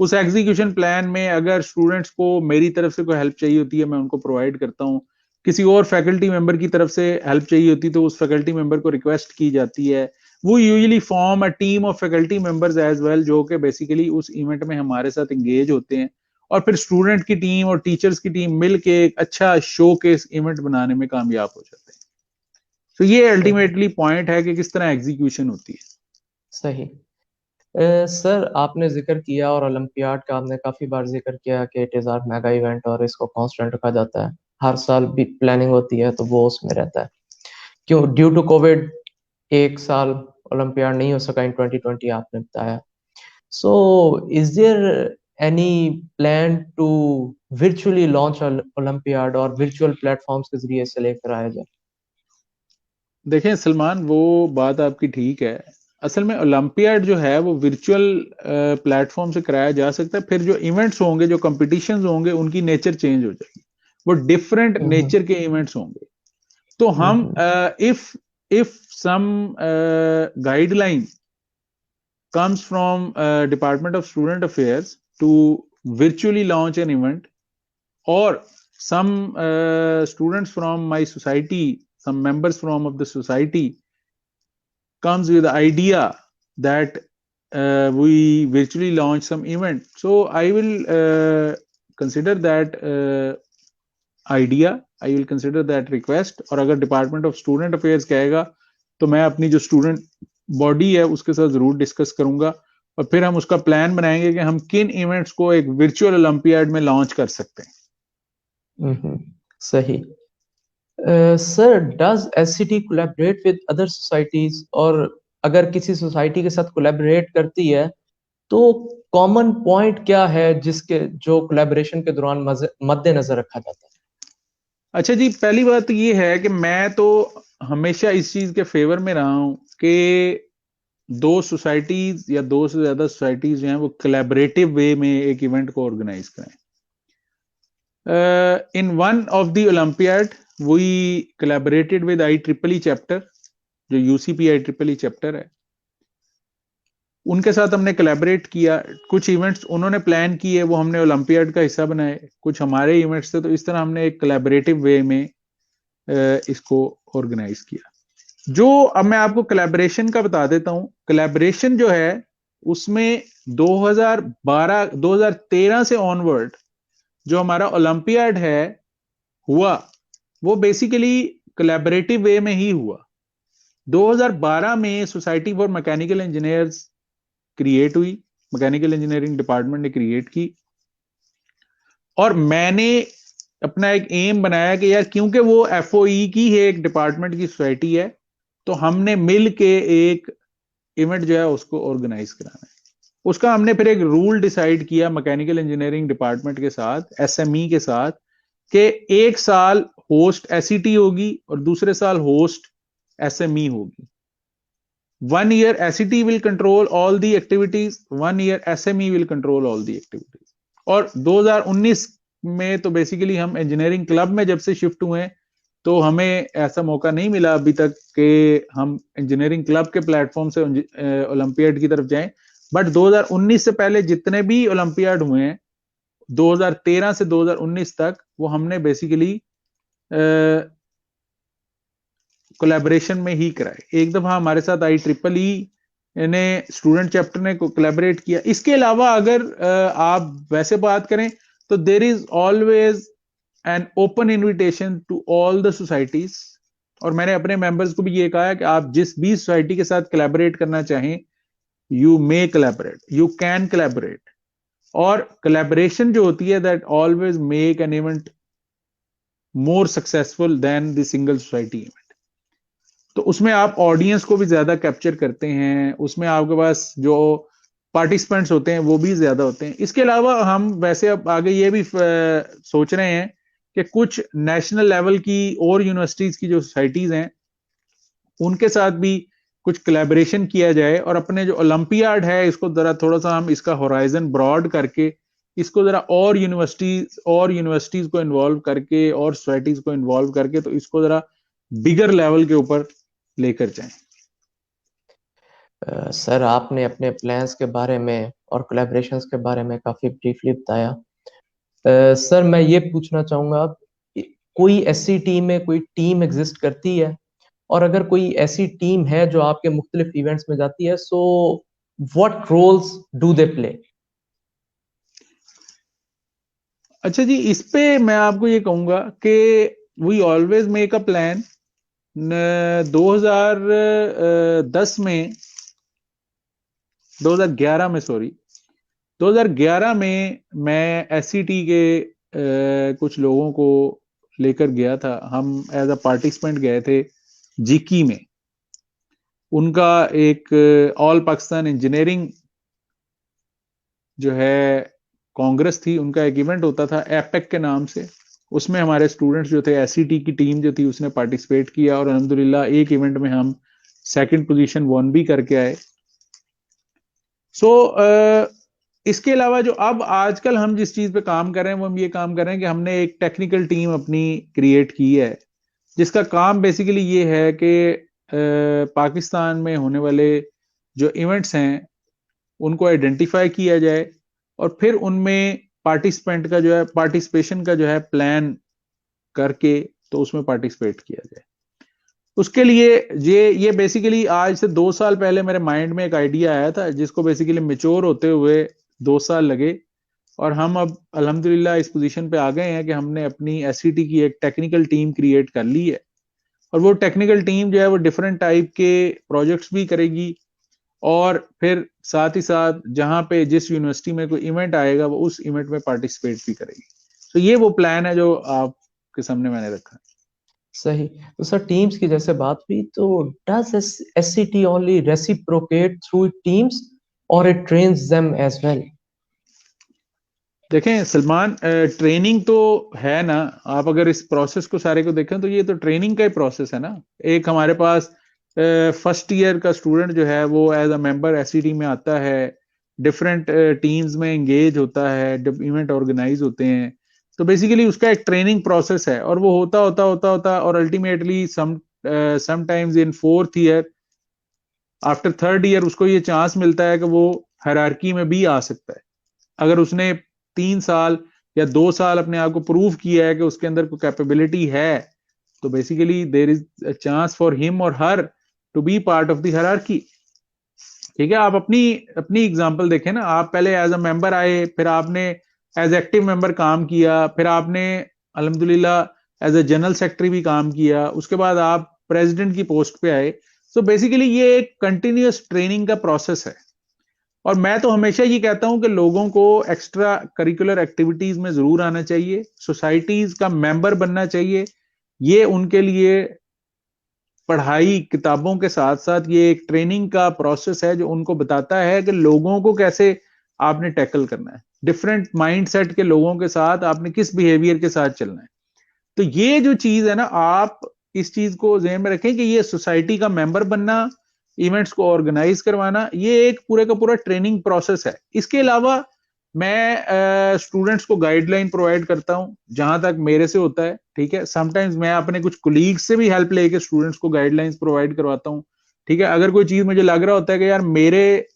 उस एग्जीक्यूशन प्लान में अगर स्टूडेंट्स को मेरी तरफ से कोई हेल्प चाहिए होती है मैं उनको प्रोवाइड करता हूँ, किसी और फैकल्टी मेंबर की तरफ से हेल्प चाहिए होती तो उस फैकल्टी मेंबर को रिक्वेस्ट की जाती है। वो usually form a team of faculty members as well जो कि बेसिकली उस इवेंट में हमारे साथ एंगेज होते हैं, और फिर स्टूडेंट की टीम और टीचर्स की टीम मिलके एक अच्छा शो केस इवेंट बनाने में कामयाब हो जाते हैं। तो ये अल्टीमेटली पॉइंट है कि किस तरह एग्जीक्यूशन होती है। सही। सर आपने जिक्र किया और ओलंपियाड का आपने काफी बार जिक्र किया कि it is our mega event और इसको कांस्टेंट रखा जाता है, हर साल भी प्लानिंग होती है तो वो उसमें रहता है। क्यों? ड्यू टू कोविड एक साल ओलंपियाड नहीं हो सका इन 2020 आपने बताया। So is there any plan to virtually launch olympiad और virtual प्लेटफॉर्म्स के जरिए से लेकर आया जाए? देखें सलमान, वो बात आपकी ठीक है, असल में ओलंपियाड जो है वो वर्चुअल प्लेटफॉर्म से कराया जा सकता है, फिर जो इवेंट्स होंगे, जो कॉम्पिटिशन्स होंगे, उनकी नेचर चेंज हो जाएगी, वो डिफरेंट नेचर के इवेंट्स होंगे। तो हम if some guideline comes from Department of Student Affairs to virtually launch an event, or some students from my society, some members from of the society comes with the idea that we virtually launch some event, so I will consider that idea, I will consider that request, और अगर department of student affairs कहेगा तो मैं अपनी जो student body है उसके साथ जरूर डिस्कस करूंगा, और फिर हम उसका प्लान बनाएंगे कि हम किन इवेंट्स को एक वर्चुअल ओलंपियाड में लॉन्च कर सकते हैं। सही। Sir does SCT collaborate with other societies, और अगर किसी सोसाइटी के साथ कोलैबोरेट करती है तो कॉमन पॉइंट क्या है जिसके जो कोलैबोरेशन के दौरान मद्देनजर रखा जाता है? अच्छा जी, पहली बात ये है कि मैं तो हमेशा इस चीज के फेवर में रहा हूं कि दो सोसाइटीज या दो से ज्यादा सोसाइटीज जो हैं वो कोलैबोरेटिव वे में एक इवेंट को ऑर्गेनाइज करें. In one of the Olympiad, we collaborated with IEEE chapter, जो UCP IEEE chapter है, उनके साथ हमने कोलैबोरेट किया. कुछ इवेंट्स उन्होंने प्लान किए, वो हमने ओलंपियाड का हिस्सा बनाए. कुछ हमारे इवेंट्स थे, तो इस तरह हमने एक कोलैबोरेटिव वे में इसको ऑर्गेनाइज किया. जो अब मैं आपको कोलैबोरेशन का बता देता हूं. कोलैबोरेशन जो है उसमें 2013 से ऑनवर्ड जो हमारा ओलंपियाड है हुआ, वो बेसिकली कोलैबोरेटिव वे में ही हुआ. 2012 में society for mechanical engineers create हुई, मैकेनिकल इंजीनियरिंग डिपार्टमेंट ने क्रिएट की. और मैंने अपना एक एम बनाया कि यार क्योंकि वो एफओई की है, एक डिपार्टमेंट की सोसाइटी है, तो हमने मिल के एक इवेंट जो है उसको ऑर्गेनाइज कराना है. उसका हमने फिर एक रूल डिसाइड किया मैकेनिकल इंजीनियरिंग डिपार्टमेंट के साथ, एसएमई के साथ, कि एक साल होस्ट एसईटी होगी और दूसरे साल होस्ट एसएमई होगी. 1 year SET will control all the activities, 1 year SME will control all the activities. और 2019 में तो बेसिकली हम इंजीनियरिंग क्लब में जब से शिफ्ट हुए हैं, तो हमें ऐसा मौका नहीं मिला अभी तक कि हम इंजीनियरिंग क्लब के प्लेटफॉर्म से ओलंपियाड की तरफ जाएं. बट 2019 से पहले जितने भी ओलंपियाड हुए हैं 2013 से 2019 तक, वो हमने बेसिकली कोलैबोरेशन में ही कराए. एक दफा हमारे साथ IEEE ने स्टूडेंट चैप्टर ने कोलैबोरेट किया. इसके अलावा अगर आप वैसे बात करें तो there is always an open invitation to all the societies. और मैंने अपने मेंबर्स को भी ये कहा है कि आप जिस भी सोसाइटी के साथ कोलैबोरेट करना चाहें, you may collaborate, you can collaborate. और कोलैबोरेशन जो होती है that always make an event more successful than the single society event. तो उसमें आप ऑडियंस को भी ज्यादा कैप्चर करते हैं, उसमें आपके पास जो पार्टिसिपेंट्स होते हैं वो भी ज्यादा होते हैं. इसके अलावा हम वैसे अब आगे ये भी सोच रहे हैं कि कुछ नेशनल लेवल की और यूनिवर्सिटीज की जो सोसाइटीज हैं उनके साथ भी कुछ कोलैबोरेशन किया जाए, और अपने जो ओलंपियाड है इसको जरा थोड़ा सा हम इसका होराइजन ब्रॉड करके इसको जरा और यूनिवर्सिटीज को इन्वॉल्व करके और सोसाइटीज को इन्वॉल्व करके, तो इसको जरा बिगर लेवल के ऊपर लेकर जाएं. सर, आपने अपने प्लान्स के बारे में और कोलैबोरेशंस के बारे में काफी ब्रीफली बताया. सर, मैं ये पूछना चाहूंगा, कोई ऐसी टीम में कोई टीम एग्जिस्ट करती है, और अगर कोई ऐसी टीम है जो आपके मुख्तलिफ इवेंट्स में जाती है, so what roles do they play? अच्छा जी, इस पे मैं आपको ये कहूंगा कि we always make a plan. 2010 में 2011 में सॉरी 2011 में मैं एससीटी के कुछ लोगों को लेकर गया था. हम एज अ पार्टिसिपेंट गए थे जीकी में. उनका एक ऑल पाकिस्तान इंजीनियरिंग जो है कांग्रेस थी, उनका एक इवेंट होता था एपेक के नाम से. उसमें हमारे स्टूडेंट्स जो थे, एससीटी की टीम जो थी उसने पार्टिसिपेट किया, और अल्हम्दुलिल्लाह एक इवेंट में हम सेकंड पोजीशन वन भी करके आए. सो इसके अलावा जो अब आजकल हम जिस चीज पे काम कर रहे हैं वो हम ये काम कर रहे हैं कि हमने एक टेक्निकल टीम अपनी क्रिएट की है, जिसका काम बेसिकली ये है कि पाकिस्तान में होने वाले जो इवेंट्स हैं उनको आइडेंटिफाई किया जाए, और फिर उनमें पार्टिसिपेशन का जो है प्लान करके तो उसमें पार्टिसिपेट किया जाए. उसके लिए ये बेसिकली आज से 2 साल पहले मेरे माइंड में एक आइडिया आया था, जिसको बेसिकली मेच्योर होते हुए 2 साल लगे, और हम अब अल्हम्दुलिल्लाह इस पोजीशन पे आ गए हैं कि हमने अपनी एससीटी की एक टेक्निकल टीम क्रिएट कर ली है. और वो टेक्निकल टीम जो है वो डिफरेंट टाइप के प्रोजेक्ट्स भी करेगी, और फिर साथ ही साथ जहां पे जिस यूनिवर्सिटी में कोई इवेंट आएगा वो उस इवेंट में पार्टिसिपेट भी करेगी. तो ये वो प्लान है जो आपके सामने मैंने रखा है. सही. तो सर, टीम्स की जैसे बात हुई, तो does SCT only reciprocate through teams और it trains them as well? देखें सलमान, ट्रेनिंग तो है ना। आप अगर इस प्रोसेस को सारे को देखें तो ये तो ट्रेनिंग का ही प्रोसेस है ना। एक हमारे पास फर्स्ट ईयर का स्टूडेंट जो है वो एज अ मेंबर एसईडी में आता है, डिफरेंट टीम्स में एंगेज होता है, जब इवेंट ऑर्गेनाइज होते हैं तो बेसिकली उसका एक ट्रेनिंग प्रोसेस है, और वो होता होता होता होता और ultimately sometimes in fourth year, after third year उसको ये चांस मिलता है कि वो हायरार्की में भी आ सकता है। अगर उसने 3 साल या 2 साल अपने आप को प्रूव किया है कि उसके अंदर कोई कैपेबिलिटी है, तो basically there is a chance for him और her to be part of the hierarchy. ठीक है, आप अपनी अपनी एग्जांपल देखें ना। आप पहले एज अ मेंबर आए, फिर आपने एज एक्टिव मेंबर काम किया, फिर आपने अल्हम्दुलिल्लाह एज अ जनरल सेक्रेटरी भी काम किया, उसके बाद आप प्रेसिडेंट की पोस्ट पे आए। सो बेसिकली ये एक कंटिन्यूअस ट्रेनिंग का प्रोसेस है। और मैं तो हमेशा ये कहता हूं कि लोगों को एक्स्ट्रा करिकुलर एक्टिविटीज में जरूर आना चाहिए, सोसाइटीज का मेंबर बनना चाहिए। ये उनके लिए पढ़ाई किताबों के साथ साथ ये एक ट्रेनिंग का प्रोसेस है जो उनको बताता है कि लोगों को कैसे आपने टैकल करना है, डिफरेंट माइंडसेट के लोगों के साथ आपने किस बिहेवियर के साथ चलना है। तो ये जो चीज है ना, आप इस चीज को ध्यान में रखें कि ये सोसाइटी का मेंबर बनना, इवेंट्स को ऑर्गेनाइज करवाना, ये एक पूरे का पूरा ट्रेनिंग प्रोसेस है। इसके अलावा मैं स्टूडेंट्स को गाइडलाइन प्रोवाइड करता हूं जहां तक मेरे से होता है। ठीक है, समटाइम्स मैं अपने कुछ कोलीग्स से भी हेल्प लेके स्टूडेंट्स को गाइडलाइंस प्रोवाइड करवाता हूं। ठीक है, अगर कोई चीज मुझे लग रहा होता है कि यार मेरे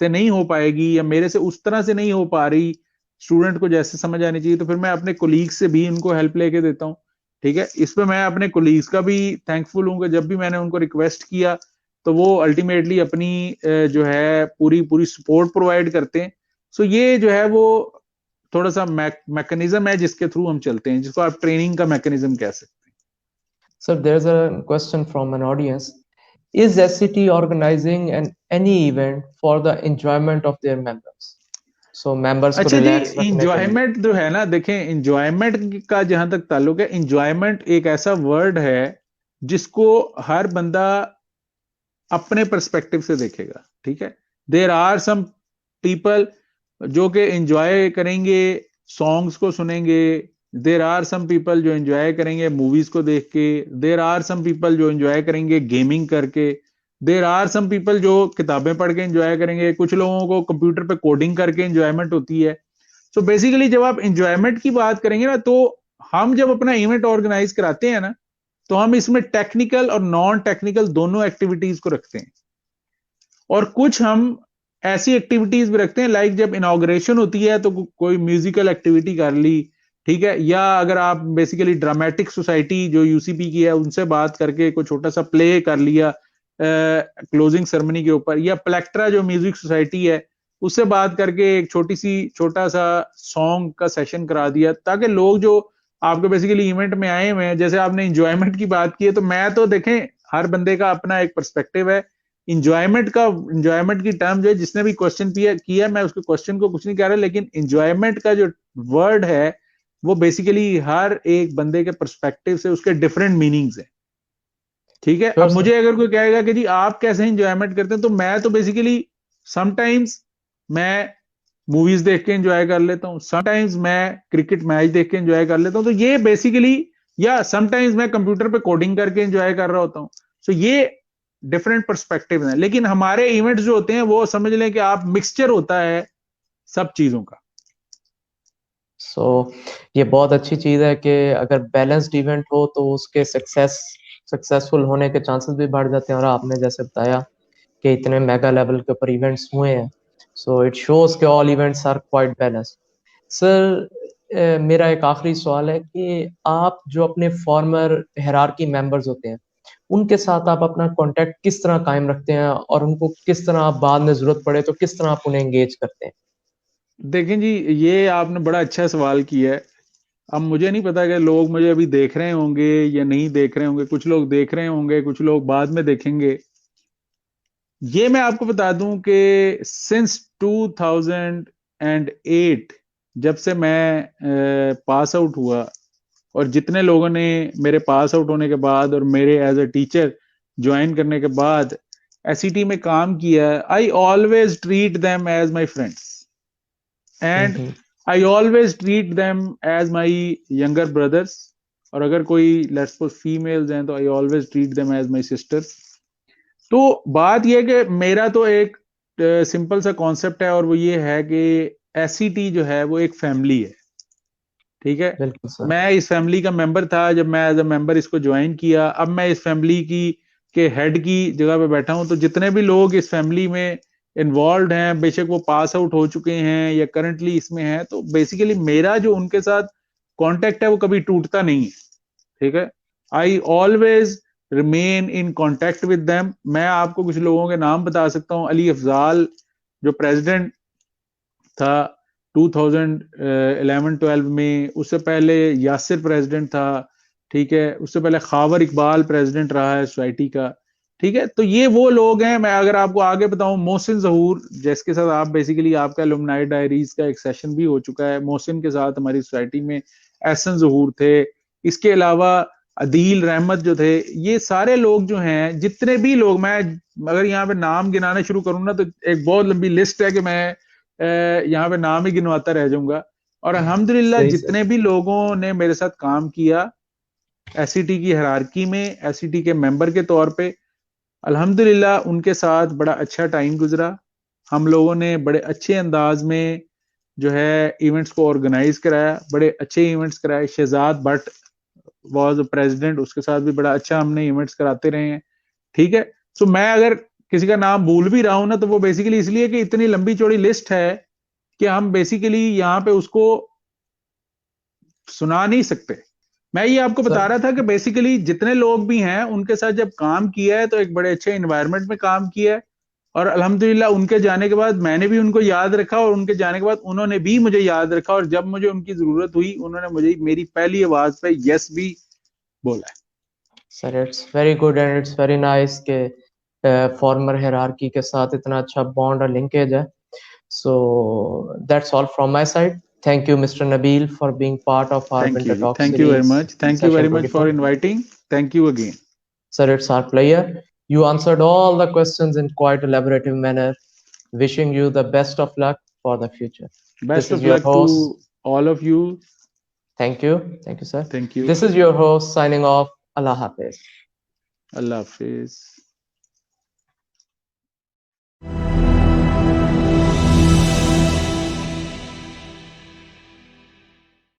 से नहीं हो पाएगी या मेरे से उस तरह से नहीं हो पा रही, स्टूडेंट को जैसे समझ आनी चाहिए, तो फिर मैं अपने कोलीग्स से भी उनको हेल्प लेके देता हूँ। ठीक है, इस पे मैं अपने कोलीग्स का भी थैंकफुल हूँ कि जब भी मैंने उनको रिक्वेस्ट किया तो वो अल्टीमेटली अपनी जो है पूरी पूरी सपोर्ट प्रोवाइड करते हैं। सो ये जो है वो थोड़ा सा मैकेनिज्म है जिसके थ्रू हम चलते हैं, जिसको आप ट्रेनिंग का मैकेनिज्म कह सकते हैं। So there's a question from an audience. Is SCT organizing any event for the enjoyment of their members? So members को अच्छा जी, relax रखने के लिए. इंजॉयमेंट जो है ना, देखें इंजॉयमेंट का जहां तक ताल्लुक है, इंजॉयमेंट एक ऐसा वर्ड है जिसको हर बंदा अपने पर्सपेक्टिव से देखेगा। ठीक है, देर आर सम पीपल जो कि एंजॉय करेंगे सॉन्ग्स को सुनेंगे, देर आर सम पीपल जो एंजॉय करेंगे मूवीज को देख के, देर आर सम पीपल जो एंजॉय करेंगे गेमिंग करके, देर आर सम पीपल जो किताबें पढ़ के एंजॉय करेंगे, कुछ लोगों को कंप्यूटर पे कोडिंग करके एंजॉयमेंट होती है। सो बेसिकली जब आप एंजॉयमेंट की बात करेंगे ना, तो हम जब अपना इवेंट ऑर्गेनाइज कराते हैं ना, तो हम इसमें टेक्निकल और नॉन टेक्निकल दोनों एक्टिविटीज को रखते हैं। और कुछ हम ऐसी एक्टिविटीज भी रखते हैं, लाइक जब इनॉग्रेशन होती है तो कोई म्यूजिकल एक्टिविटी कर ली। ठीक है, या अगर आप बेसिकली ड्रामेटिक सोसाइटी जो यूसीपी की है उनसे बात करके कोई छोटा सा प्ले कर लिया क्लोजिंग सेरेमनी के ऊपर, या प्लेक्ट्रा जो म्यूजिक सोसाइटी है उससे बात करके एक छोटा सा सॉन्ग का सेशन करा दिया, ताकि लोग जो आपके बेसिकली इवेंट में आए हुए हैं, जैसे आपने इंजॉयमेंट की बात की है, तो मैं तो देखें हर बंदे का अपना एक पर्सपेक्टिव है। इंजॉयमेंट की टर्म जो है, जिसने भी क्वेश्चन किया मैं उसके क्वेश्चन को कुछ नहीं कह रहा, लेकिन इंजॉयमेंट का जो वर्ड है वो बेसिकली हर एक बंदे के पर्सपेक्टिव से उसके डिफरेंट मीनिंग्स हैं। ठीक है, Sure, अब sir. मुझे अगर कोई कहेगा कि जी आप कैसे इंजॉयमेंट करते हैं, तो मैं तो बेसिकली समटाइम्स मैं मूवीज देख के एंजॉय कर लेता हूँ, समटाइम्स मैं क्रिकेट मैच देख के एंजॉय कर लेता हूँ, तो ये बेसिकली, या समटाइम्स मैं कंप्यूटर पे कोडिंग करके एंजॉय कर रहा होता हूँ। सो ये डिफरेंट पर्सपेक्टिव हैं, लेकिन हमारे इवेंट्स जो होते हैं वो समझ लें कि आप मिक्सचर होता है सब चीजों का। So ये बहुत अच्छी चीज़ है कि अगर बैलेंस्ड इवेंट हो तो उसके सक्सेसफुल होने के चांसेस भी बढ़ जाते हैं, और आपने जैसे बताया कि इतने मेगा लेवल के ऊपर इवेंट्स हुए हैं, सो इट शोज कि all events are quite balanced. Sir मेरा एक आखिरी सवाल है कि आप जो अपने फॉर्मर हायरार्की मेंबर्स होते हैं उनके साथ आप अपना कांटेक्ट किस तरह कायम रखते हैं, और उनको किस तरह आप बाद में जरूरत पड़े तो किस तरह आप उन्हें एंगेज करते हैं? देखें जी, ये आपने बड़ा अच्छा सवाल किया है। अब मुझे नहीं पता कि लोग मुझे अभी देख रहे होंगे या नहीं देख रहे होंगे, कुछ लोग देख रहे होंगे, कुछ लोग बाद में देखेंगे। ये मैं आपको बता दूं कि सिंस 2008 जब से मैं पास आउट हुआ, और जितने लोगों ने मेरे पास आउट होने के बाद और मेरे एज अ टीचर ज्वाइन करने के बाद एसईटी में काम किया, I always treat them as my friends. And I always treat them as my younger brothers. और अगर कोई लेट्स सपोज फीमेल्स हैं तो I always treat them as my sisters. तो बात यह कि मेरा तो एक सिंपल सा कॉन्सेप्ट है और वो ये है कि एससीटी जो है वो एक फैमिली है, ठीक है। बिल्कुल सर। मैं इस फैमिली का मेंबर था जब मैं एज अ मेंबर इसको ज्वाइन किया। अब मैं इस फैमिली की के हेड की जगह पे बैठा हूं, तो जितने भी लोग इस फैमिली में इन्वॉल्व हैं, बेशक वो पास आउट हो चुके हैं या करंटली इसमें हैं, तो बेसिकली मेरा जो उनके साथ कांटेक्ट है वो कभी टूटता नहीं है, ठीक है। I always remain in contact with them. मैं आपको कुछ लोगों के नाम बता सकता हूं। अली अफजाल जो प्रेसिडेंट था 2011-12 में, उससे पहले यासिर प्रेसिडेंट था, ठीक है। उससे पहले खावर इकबाल प्रेसिडेंट रहा है सोसाइटी का, ठीक है। तो ये वो लोग हैं। मैं अगर आपको आगे बताऊं, मोहसिन जहूर जिसके साथ आप बेसिकली आपका एलुमनाई डायरीज का एक सेशन भी हो चुका है, मोहसिन के साथ हमारी सोसाइटी में एहसन जहूर थे। इसके अलावा अदील रहमत जो थे, ये सारे लोग जो हैं, जितने भी लोग, मैं अगर यहाँ पे नाम गिनाना शुरू करूँ ना तो एक बहुत लंबी लिस्ट है कि मैं यहाँ पे नाम ही गिनवाता रह जाऊंगा। और अल्हम्दुलिल्लाह सही सर। जितने भी लोगों ने मेरे साथ काम किया एससीटी की हायरार्की में, एससीटी के मेंबर के तौर पे, अल्हम्दुलिल्लाह उनके साथ बड़ा अच्छा टाइम गुजरा। हम लोगों ने बड़े अच्छे अंदाज में जो है इवेंट्स को ऑर्गेनाइज कराया, बड़े अच्छे इवेंट्स कराए। शहजाद भट्ट वाज प्रेसिडेंट, उसके साथ भी बड़ा अच्छा हमने इवेंट्स कराते रहे हैं, ठीक है। तो मैं अगर किसी का नाम भूल भी रहा हूं ना, तो वो बेसिकली इसलिए कि इतनी लंबी चौड़ी लिस्ट है कि हम बेसिकली यहाँ पे उसको सुना नहीं सकते। मैं ये आपको बता सर रहा था कि बेसिकली जितने लोग भी हैं उनके साथ जब काम किया है तो एक बड़े अच्छे एनवायरनमेंट में काम किया है। और अल्हम्दुलिल्लाह उनके जाने के बाद मैंने भी उनको याद रखा और उनके जाने के बाद उन्होंने भी मुझे याद रखा, और जब मुझे उनकी जरूरत हुई उन्होंने मुझे मेरी पहली आवाज पे यस भी बोला है। Sir it's very good and it's very nice के फॉर्मर हायरार्की के साथ इतना अच्छा बॉन्ड और लिंकेज है। So that's all from my side. Thank you, Mr. Nabil, for being part of our thank you Winter जी, Talk thank you very series, much, thank you very session much for 24. Inviting, thank you again. Sir, it's our pleasure. You answered all the questions in quite elaborative manner. Wishing you the best of luck for the future. This best is of your luck to host. All of you. Thank you. Thank you, sir. Thank you, This is your host signing off. Allah Hafiz. अल्लाह हाफिज।